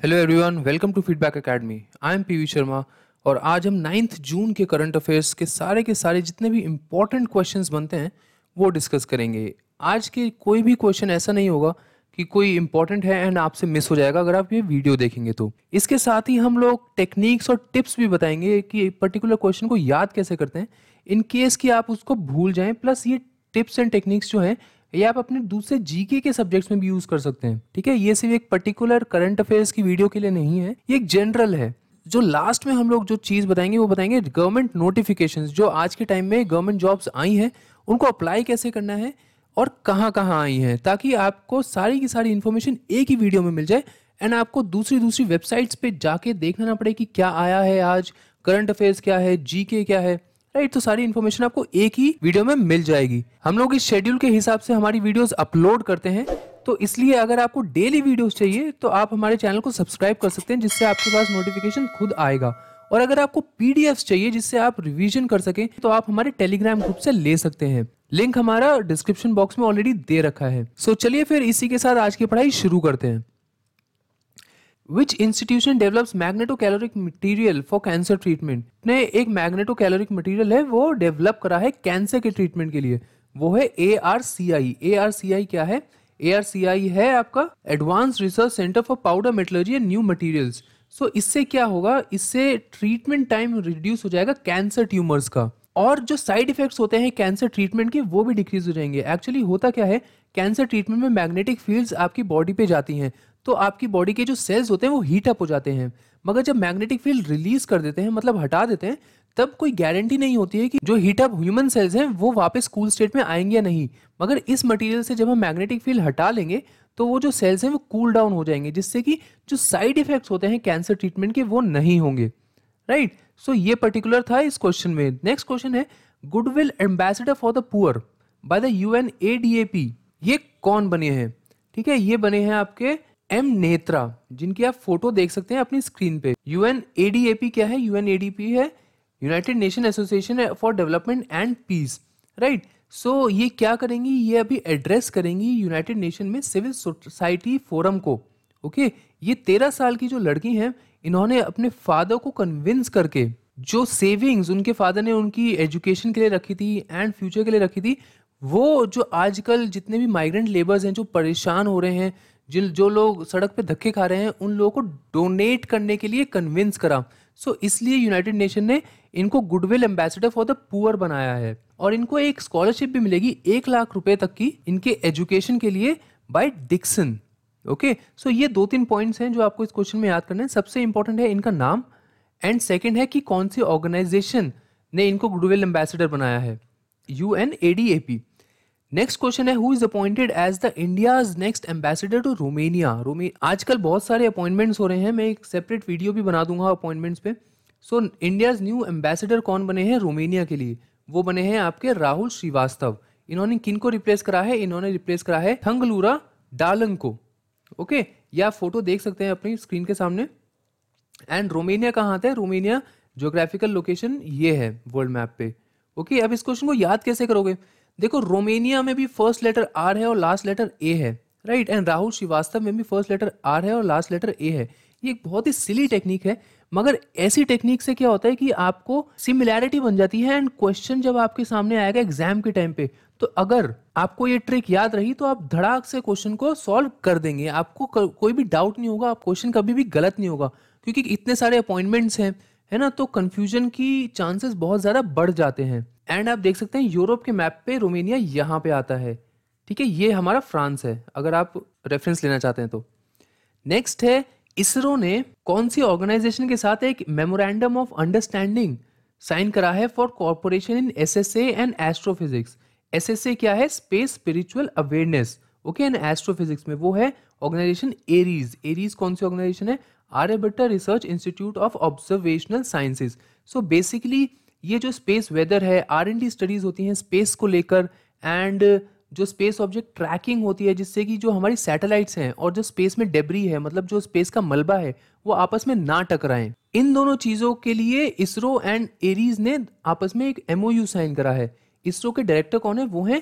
Hello everyone, welcome to feedback academy. I am P V Sharma और आज हम 9 जून के करंट अफेयर्स के सारे जितने भी इम्पोर्टेंट क्वेश्चंस बनते हैं वो डिस्कस करेंगे। आज के कोई भी क्वेश्चन ऐसा नहीं होगा कि कोई इंपॉर्टेंट है एंड आपसे मिस हो जाएगा अगर आप ये वीडियो देखेंगे तो। इसके साथ ही हम लोग टेक्निक्स और टिप्स भी बताएंगे कि पर्टिकुलर क्वेश्चन को याद कैसे करते हैं इन केस कि आप उसको भूल जाएं। प्लस ये टिप्स एंड टेक्निक्स जो हैं ये आप अपने दूसरे जीके के सब्जेक्ट्स में भी यूज कर सकते हैं। ठीक है, ये सिर्फ एक पर्टिकुलर करंट अफेयर्स की वीडियो के लिए नहीं है, ये एक जनरल है। जो लास्ट में हम लोग जो चीज बताएंगे वो बताएंगे गवर्नमेंट नोटिफिकेशंस जो आज के टाइम में गवर्नमेंट जॉब्स आई हैं उनको अप्लाई कैसे करना है और कहाँ कहाँ आई हैं, ताकि आपको सारी की सारी इन्फॉर्मेशन एक ही वीडियो में मिल जाए एंड आपको दूसरी दूसरी वेबसाइट्स पे जाके देखना ना पड़े कि क्या आया है आज, करंट अफेयर्स क्या है, जीके क्या है। राइट, तो सारी इन्फॉर्मेशन आपको एक ही वीडियो में मिल जाएगी। हम लोग इस शेड्यूल के हिसाब से हमारी वीडियोस अपलोड करते हैं, तो इसलिए अगर आपको डेली वीडियोस चाहिए तो आप हमारे चैनल को सब्सक्राइब कर सकते हैं, जिससे आपके पास नोटिफिकेशन खुद आएगा। और अगर आपको पीडीएफ्स चाहिए जिससे आप रिवीजन कर सकें तो आप हमारे टेलीग्राम ग्रुप से ले सकते हैं। लिंक हमारा डिस्क्रिप्शन बॉक्स में ऑलरेडी दे रखा है। सो चलिए फिर इसी के साथ आज की पढ़ाई शुरू करते हैं। Which institution develops magnetocaloric material for cancer treatment? ने एक मैग्नेटोकैलोरिक मटेरियल है वो डेवलप करा है कैंसर के ट्रीटमेंट के लिए, वो है ARCI। ARCI क्या है? ARCI है आपका advance research centre for powder metallurgy and new materials. So इससे क्या होगा, इससे ट्रीटमेंट टाइम रिड्यूस हो जाएगा कैंसर ट्यूमर्स का, और जो साइड इफेक्ट्स होते हैं कैंसर ट्रीटमेंट के वो भी डिक्रीज हो जाएंगे। एक्चुअली होता क्या है, कैंसर ट्रीटमेंट में मैग्नेटिक फील्ड्स आपकी बॉडी पे जाती हैं तो आपकी बॉडी के जो सेल्स होते हैं वो हीट अप हो जाते हैं। मगर जब मैग्नेटिक फील्ड रिलीज कर देते हैं, मतलब हटा देते हैं, तब कोई गारंटी नहीं होती है कि जो हीट अप ह्यूमन सेल्स हैं वो वापस कूल स्टेट में आएंगे या नहीं। मगर इस मटेरियल से जब हम मैग्नेटिक फील्ड हटा लेंगे तो वो जो सेल्स हैं वो कूल डाउन हो जाएंगे, जिससे कि जो साइड इफेक्ट्स होते हैं कैंसर ट्रीटमेंट के वो नहीं होंगे। राइट, सो ये पर्टिकुलर था इस क्वेश्चन में। नेक्स्ट क्वेश्चन है goodwill ambassador for the poor by the UNADAP। ये कौन बने हैं? ठीक है, ये बने हैं आपके एम नेत्रा, जिनकी आप फोटो देख सकते हैं अपनी स्क्रीन पे। UNADAP क्या है? UNADP है United Nation Association for Development and Peace. Right, so ये क्या करेंगी, ये अभी एड्रेस करेंगी यूनाइटेड नेशन में सिविल सोसाइटी फोरम को। ओके, ये 13 साल की जो लड़की हैं इन्होंने अपने फादर को कन्विंस करके जो सेविंग्स उनके फादर ने उनकी एजुकेशन के लिए रखी थी एंड फ्यूचर के लिए रखी थी, वो जो आजकल जितने भी माइग्रेंट लेबर्स हैं जो परेशान हो रहे हैं, जो लोग सड़क पे धक्के खा रहे हैं, उन लोगों को डोनेट करने के लिए कन्विंस करा। सो इसलिए यूनाइटेड नेशन ने इनको goodwill ambassador for the poor बनाया है और इनको एक स्कॉलरशिप भी मिलेगी 1 लाख रुपए तक की इनके एजुकेशन के लिए बाय डिक्सन। ओके, सो ये 2-3 पॉइंट्स हैं जो आपको इस क्वेश्चन में याद करने हैं। सबसे इंपॉर्टेंट है इनका नाम एंड सेकंड है कि कौन सी ऑर्गेनाइजेशन ने इनको गुडविल एम्बेसडर बनाया है, UNADAP। नेक्स्ट क्वेश्चन है who is appointed as the India's next ambassador to Romania. आजकल बहुत सारे अपॉइंटमेंट्स हो रहे हैं, मैं एक सेपरेट वीडियो भी बना दूंगा अपॉइंटमेंट्स पे। सो इंडियाज न्यू एम्बेसडर कौन बने हैं रोमेनिया के लिए? वो बने हैं आपके राहुल श्रीवास्तव। इन्होंने किनको रिप्लेस करा है? इन्होंने रिप्लेस करा है थंगलूरा डालंग को। ओके, ये आप फोटो देख सकते हैं अपनी स्क्रीन के सामने। एंड रोमेनिया कहाँ आता है? रोमेनिया ज्योग्राफिकल लोकेशन ये है वर्ल्ड मैप पे। ओके, अब इस क्वेश्चन को याद कैसे करोगे? देखो, रोमेनिया में भी फर्स्ट लेटर आर है और लास्ट लेटर ए है। राइट, एंड राहुल श्रीवास्तव में भी फर्स्ट लेटर आर है और लास्ट लेटर ए है। ये एक बहुत ही सिली टेक्निक है, मगर ऐसी टेक्निक से क्या होता है कि आपको सिमिलैरिटी बन जाती है एंड क्वेश्चन जब आपके सामने आएगा एग्जाम के टाइम पे, तो अगर आपको ये ट्रिक याद रही तो आप धड़ाक से क्वेश्चन को सॉल्व कर देंगे। आपको कोई भी डाउट नहीं होगा, आप क्वेश्चन कभी भी गलत नहीं होगा, क्योंकि इतने सारे अपॉइंटमेंट्स हैं, है ना, तो कंफ्यूजन की चांसेस बहुत ज्यादा बढ़ जाते हैं। एंड आप देख सकते हैं यूरोप के मैप पे रोमेनिया यहाँ पे आता है। ठीक है, ये हमारा फ्रांस है अगर आप रेफरेंस लेना चाहते हैं तो। नेक्स्ट है इसरो ने कौन सी ऑर्गेनाइजेशन के साथ एक मेमोरेंडम ऑफ अंडरस्टैंडिंग साइन करा है for corporation in SSA and astrophysics. SSA क्या है? Space spiritual awareness. Okay, and astrophysics में वो है ऑर्गेनाइजेशन एरीज। एरीज कौन सी ऑर्गेनाइजेशन है? Aryabhatta research institute of observational sciences. So basically ये जो स्पेस वेदर है, R&D स्टडीज होती हैं स्पेस को लेकर, एंड जो स्पेस ऑब्जेक्ट ट्रैकिंग होती है जिससे कि जो हमारी सैटेलाइट्स हैं और जो स्पेस में डेब्री है, मतलब जो स्पेस का मलबा है, वो आपस में ना टकराएं। इन दोनों चीजों के लिए इसरो एंड एरीज ने आपस में एक MOU साइन करा है। इसरो के डायरेक्टर कौन है? वो है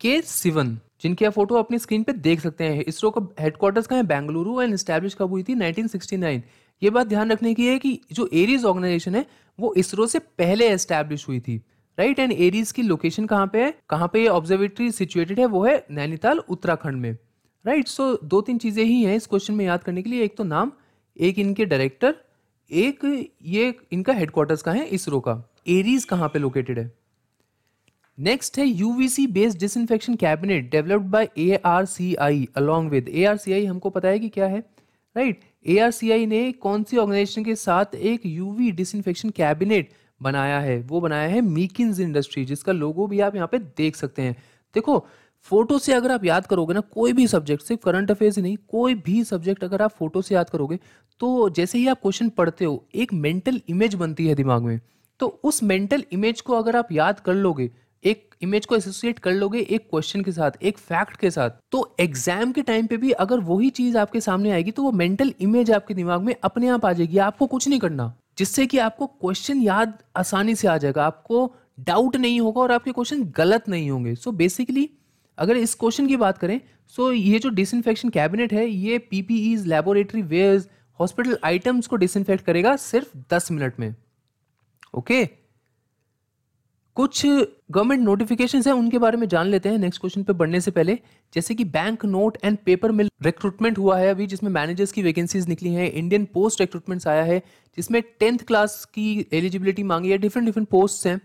K. सिवन। जिनकी आप फोटो अपनी स्क्रीन पे देख सकते हैं। इसरो का हेडक्वार्टर्स कहाँ है? बेंगलुरु, एंड एस्टैब्लिश कब हुई थी? 1969। ये बात ध्यान रखने की है कि जो एरीज ऑर्गेनाइजेशन है वो इसरो से पहले एस्टैब्लिश हुई थी, राइट। एंड एरीज की लोकेशन कहाँ पे है, कहाँ पे ये ऑब्जर्वेटरी सिचुएटेड है? वो है नैनीताल, उत्तराखंड में, राइट। सो दो तीन चीजें ही हैं इस क्वेश्चन में याद करने के लिए, एक तो नाम, एक इनके डायरेक्टर, एक ये इनका हेडक्वार्टर्स कहाँ है इसरो का, एरीज कहाँ पे लोकेटेड है। नेक्स्ट है UVC based disinfection cabinet developed by ARCI along with. ARCI हमको पता है कि क्या है, राइट। एआरसीआई ने कौन सी ऑर्गेनाइजेशन के साथ एक यूवी डिसइंफेक्शन कैबिनेट बनाया है? वो बनाया है मीकिंस इंडस्ट्री, जिसका लोगो भी आप यहाँ पे देख सकते हैं। देखो, फोटो से अगर आप याद करोगे ना कोई भी सब्जेक्ट, सिर्फ करंट अफेयर्स ही नहीं, कोई भी सब्जेक्ट अगर आप फोटो से याद करोगे तो जैसे ही आप क्वेश्चन पढ़ते हो एक मेंटल इमेज बनती है दिमाग में। तो उस मेंटल इमेज को अगर आप याद कर लोगे, एक इमेज को एसोसिएट कर लोगे एक क्वेश्चन के साथ, एक फैक्ट के साथ, तो एग्जाम के टाइम पे भी अगर वही चीज आपके सामने आएगी तो वो मेंटल इमेज आपके दिमाग में अपने आप आ जाएगी, आपको कुछ नहीं करना, जिससे कि आपको क्वेश्चन याद आसानी से आ जाएगा, आपको डाउट नहीं होगा और आपके क्वेश्चन गलत नहीं होंगे। सो बेसिकली अगर इस क्वेश्चन की बात करें, सो ये जो डिसइंफेक्शन कैबिनेट है ये PPEs, laboratory wares, hospital items को डिसइंफेक्ट करेगा सिर्फ 10 मिनट में। ओके, कुछ गवर्नमेंट नोटिफिकेशंस हैं उनके बारे में जान लेते हैं नेक्स्ट क्वेश्चन पे बढ़ने से पहले। जैसे कि bank note and paper mill recruitment हुआ है अभी, जिसमें मैनेजर्स की वैकेंसीज निकली हैं। इंडियन पोस्ट रिक्रूटमेंट्स आया है जिसमें 10th क्लास की एलिजिबिलिटी मांगी है, डिफरेंट डिफरेंट पोस्ट हैं,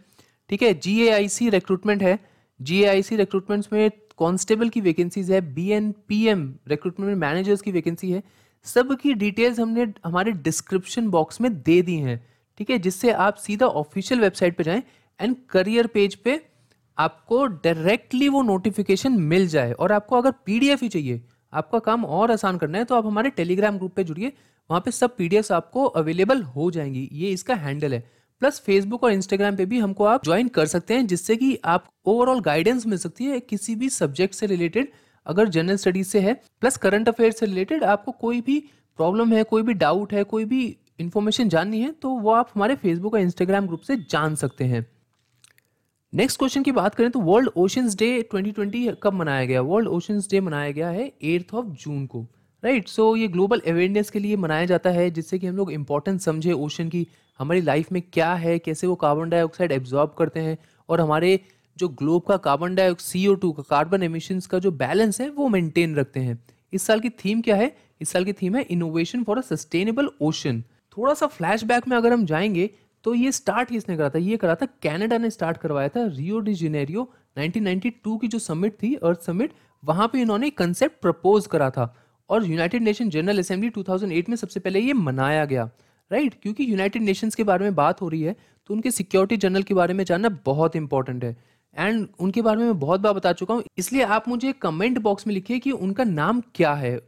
ठीक है। जीएआईसी रिक्रूटमेंट है, जीएआईसी रिक्रूटमेंट्स में कांस्टेबल की वैकेंसीज है, बीएनपीएम रिक्रूटमेंट में मैनेजर्स की वैकेंसी है। सब की डिटेल्स हमने हमारे डिस्क्रिप्शन बॉक्स में दे दी हैं, ठीक है, जिससे आप सीधा ऑफिशियल वेबसाइट पे जाएं एंड करियर पेज पे आपको डायरेक्टली वो नोटिफिकेशन मिल जाए। और आपको अगर पीडीएफ ही चाहिए, आपका काम और आसान करना है, तो आप हमारे टेलीग्राम ग्रुप पे जुड़िए, वहां पे सब पीडीएफ आपको अवेलेबल हो जाएंगी। ये इसका हैंडल है। प्लस फेसबुक और इंस्टाग्राम पे भी हमको आप ज्वाइन कर सकते हैं, जिससे कि आप ओवरऑल गाइडेंस मिल सकती है किसी भी सब्जेक्ट से रिलेटेड। अगर जनरल स्टडीज से है प्लस करंट अफेयर से रिलेटेड आपको कोई भी प्रॉब्लम है, कोई भी डाउट है, कोई भी इंफॉर्मेशन जाननी है, तो वो आप हमारे फेसबुक और इंस्टाग्राम ग्रुप से जान सकते हैं। नेक्स्ट क्वेश्चन की बात करें तो वर्ल्ड ओशंस डे 2020 कब मनाया गया? वर्ल्ड ओशंस डे मनाया गया है 8 जून को, राइट। सो ये ग्लोबल अवेयरनेस के लिए मनाया जाता है, जिससे कि हम लोग इंपॉर्टेंस समझे ओशन की, हमारी लाइफ में क्या है, कैसे वो कार्बन डाइऑक्साइड एब्जॉर्ब करते हैं, और हमारे जो ग्लोब का कार्बन डाइऑक्साइड CO2 का कार्बन एमिशंस का जो बैलेंस है वो मेंटेन रखते हैं। इस साल की थीम क्या है? इस साल की थीम है innovation for a sustainable ocean. थोड़ा सा फ्लैशबैक में अगर हम जाएंगे तो ये स्टार्ट किसने करा था? ये करा था कनाडा ने, स्टार्ट करवाया था रियो डी जेनेरियो 1992 की जो समिट थी, अर्थ समिट, वहां पे इन्होंने कंसेप्ट प्रपोज करा था। और यूनाइटेड नेशन जनरल असेंबली 2008 में सबसे पहले ये मनाया गया, राइट। क्योंकि यूनाइटेड नेशंस के बारे में बात हो रही है तो उनके सिक्योरिटी जनरल के बारे में जानना बहुत इंपॉर्टेंट है, एंड उनके बारे में मैं बहुत बार बता चुका हूँ। इसलिए आप मुझे कमेंट बॉक्स में लिखिए कि उनका नाम क्या है।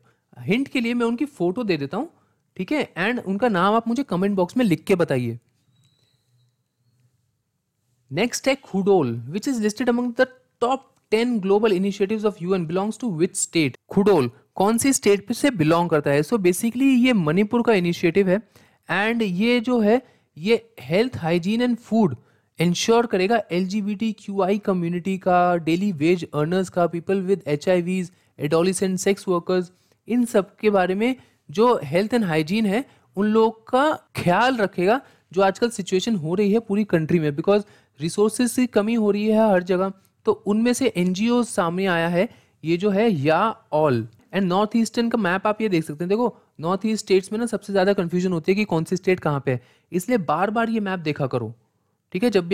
हिंट के लिए मैं उनकी फोटो दे देता हूँ, ठीक है, एंड उनका नाम आप मुझे कमेंट बॉक्स में लिख के बताइए। नेक्स्ट है Khudol, which is listed among the top 10 global initiatives of UN, belongs to which state? Khudol कौन सी स्टेट से बिलोंग करता है? सो बेसिकली ये मणिपुर का इनिशिएटिव है, एंड ये जो है ये health, hygiene and food ensure करेगा LGBTQI कम्युनिटी का, डेली वेज अर्नर्स का, people with HIVs, adolescent, sex workers, इन सब के बारे में जो हेल्थ एंड हाइजीन है उन लोग का ख्याल रखेगा, जो आजकल सिचुएशन हो रही है पूरी कंट्री में, बिकॉज रिसोर्सेज की कमी हो रही है हर जगह। तो उनमें से NGO सामने आया है, ये जो है या ऑल। एंड नॉर्थ ईस्टर्न का मैप आप ये देख सकते हैं। देखो, नॉर्थ ईस्ट स्टेट्स में ना सबसे ज्यादा कंफ्यूजन होती है कि कौन सी स्टेट कहाँ पे है, इसलिए बार बार ये मैप देखा करो, ठीक है। जब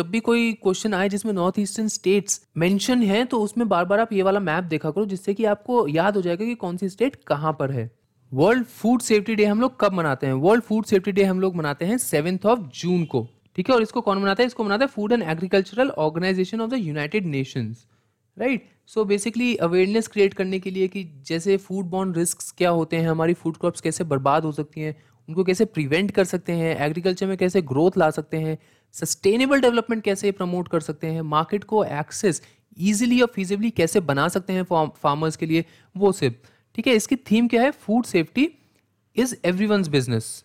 भी कोई क्वेश्चन आए जिसमें नॉर्थ ईस्टर्न स्टेट्स मेंशन है तो उसमें बार बार आप ये वाला मैप देखा करो, जिससे कि आपको याद हो जाएगा कि कौन सी स्टेट कहाँ पर है। वर्ल्ड फूड सेफ्टी डे हम लोग कब मनाते हैं? वर्ल्ड फूड सेफ्टी डे हम लोग मनाते हैं 7 जून को, ठीक है। और इसको कौन मनाता है? इसको मनाता है food and agricultural organisation of the United Nations, right. So basically awareness create करने के लिए कि जैसे फूड बॉर्न रिस्क्स क्या होते हैं, हमारी फूड क्रॉप्स कैसे बर्बाद हो सकती हैं, उनको कैसे प्रिवेंट कर सकते हैं, एग्रीकल्चर में कैसे ग्रोथ ला सकते हैं, सस्टेनेबल डेवलपमेंट कैसे प्रमोट कर सकते हैं, मार्केट को एक्सेस ईजिली और फीजिबली कैसे बना सकते हैं फार्मर्स के लिए, वो सब, ठीक है। इसकी थीम क्या है? Food safety is everyone's business.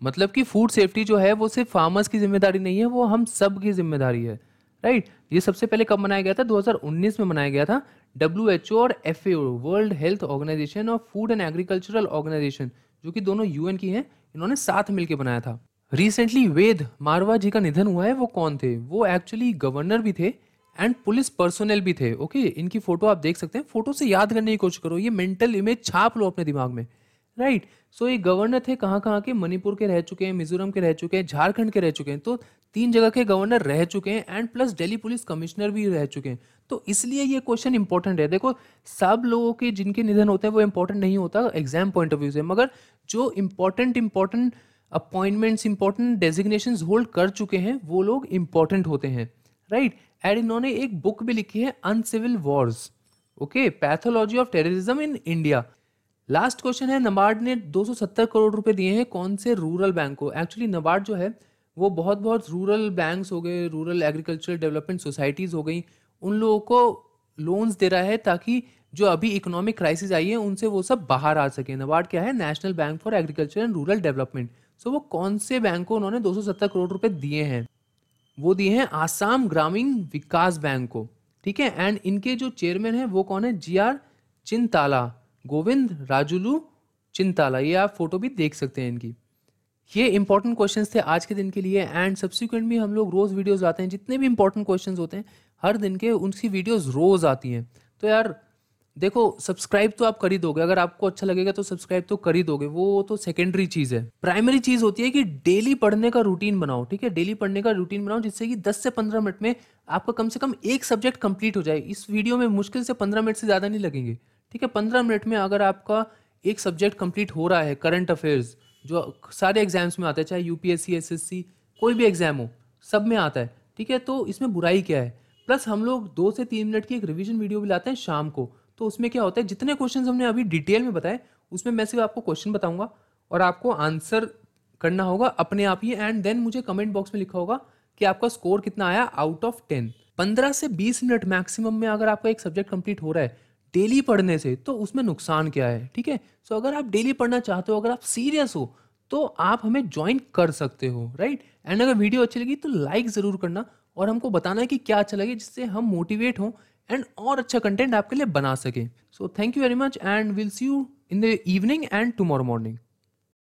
मतलब कि फूड सेफ्टी जो है वो सिर्फ फार्मर्स की जिम्मेदारी नहीं है, वो हम सब की जिम्मेदारी है, राइट। ये सबसे पहले कब मनाया गया था? 2019 में मनाया गया था WHO और FAO, वर्ल्ड हेल्थ ऑर्गेनाइजेशन और फूड एंड एग्रीकल्चरल ऑर्गेनाइजेशन, जो कि दोनों यूएन की हैं, इन्होंने साथ मिलकर बनाया था। रिसेंटली वेद मारवा जी का निधन हुआ है। वो कौन थे? वो एक्चुअली गवर्नर भी थे एंड पुलिस पर्सोनल भी थे। ओके, इनकी फोटो आप देख सकते हैं। फोटो से याद करने की कोशिश करो, ये मेंटल इमेज छाप लो अपने दिमाग में। राइट। सो ये गवर्नर थे कहाँ कहाँ के? मणिपुर के रह चुके हैं, मिजोरम के रह चुके हैं, झारखंड के रह चुके हैं। तो 3 जगह के गवर्नर रह चुके हैं and plus Delhi police commissioner भी रह चुके हैं। तो इसलिए ये क्वेश्चन इंपॉर्टेंट है। देखो, सब लोगों के जिनके निधन होते हैं वो इंपॉर्टेंट नहीं होता एग्जाम पॉइंट ऑफ व्यू से, मगर जो important appointments, important designations hold कर चुके हैं, वो लोग इंपॉर्टेंट होते हैं। राइट। एंड इन्होंने एक बुक भी लिखी है, uncivil wars, okay, pathology of terrorism in India. Last question है, नबार्ड ने 270 करोड़ रुपए दिए हैं कौन से रूरल बैंक को? एक्चुअली नबार्ड जो है वो बहुत बहुत रूरल बैंक्स हो गए, रूरल एग्रीकल्चरल डेवलपमेंट सोसाइटीज हो गई, उन लोगों को लोन्स दे रहा है ताकि जो अभी इकोनॉमिक क्राइसिस आई है उनसे वो सब बाहर आ सके। नबार्ड क्या है? National Bank for Agriculture and Rural Development. So वो कौन से बैंक को उन्होंने 270 करोड़ रुपए दिए हैं? वो दिए हैं आसाम ग्रामीण विकास बैंक को। ठीक है। एंड इनके जो चेयरमैन है वो कौन है? GR चिंताला, गोविंद राजुलू चिंताला। ये आप फोटो भी देख सकते हैं इनकी। ये इंपॉर्टेंट क्वेश्चंस थे आज के दिन के लिए। एंड सब्सिक्वेंट भी हम लोग रोज वीडियोस आते हैं, जितने भी इंपॉर्टेंट क्वेश्चंस होते हैं हर दिन के, उनकी वीडियोस रोज आती हैं। तो यार देखो, सब्सक्राइब तो आप कर ही दोगे, अगर आपको अच्छा लगेगा तो सब्सक्राइब तो कर ही दोगे, वो तो सेकेंडरी चीज है। प्राइमरी चीज होती है कि डेली पढ़ने का रूटीन बनाओ। ठीक है, डेली पढ़ने का रूटीन बनाओ जिससे कि 10 से 15 मिनट में आपका कम से कम एक सब्जेक्ट कंप्लीट हो जाए। इस वीडियो में मुश्किल से 15 मिनट से ज्यादा नहीं लगेंगे। ठीक है, 15 मिनट में अगर आपका एक सब्जेक्ट कंप्लीट हो रहा है, करंट अफेयर्स जो सारे एग्जाम्स में आता है, चाहे UPSC SSC कोई भी एग्जाम हो, सब में आता है। ठीक है, तो इसमें बुराई क्या है? प्लस हम लोग 2 से 3 मिनट की एक रिवीजन वीडियो भी लाते हैं शाम को। तो उसमें क्या होता है, जितने क्वेश्चंस हमने अभी डिटेल में बताए उसमें मैं सिर्फ आपको क्वेश्चन बताऊंगा और आपको आंसर करना होगा अपने आप ही। एंड देन मुझे कमेंट बॉक्स में लिखा होगा कि आपका स्कोर कितना आया आउट ऑफ 10। 15 से 20 मिनट मैक्सिमम में अगर आपका एक सब्जेक्ट कंप्लीट हो रहा है डेली पढ़ने से, तो उसमें नुकसान क्या है? ठीक है, सो अगर आप डेली पढ़ना चाहते हो, अगर आप सीरियस हो, तो आप हमें ज्वाइन कर सकते हो। राइट। एंड अगर वीडियो अच्छी लगी तो लाइक जरूर करना और हमको बताना है कि क्या अच्छा लगे, जिससे हम मोटिवेट हों एंड और अच्छा कंटेंट आपके लिए बना सके। So thank you very much and will see you in the evening and tomorrow morning.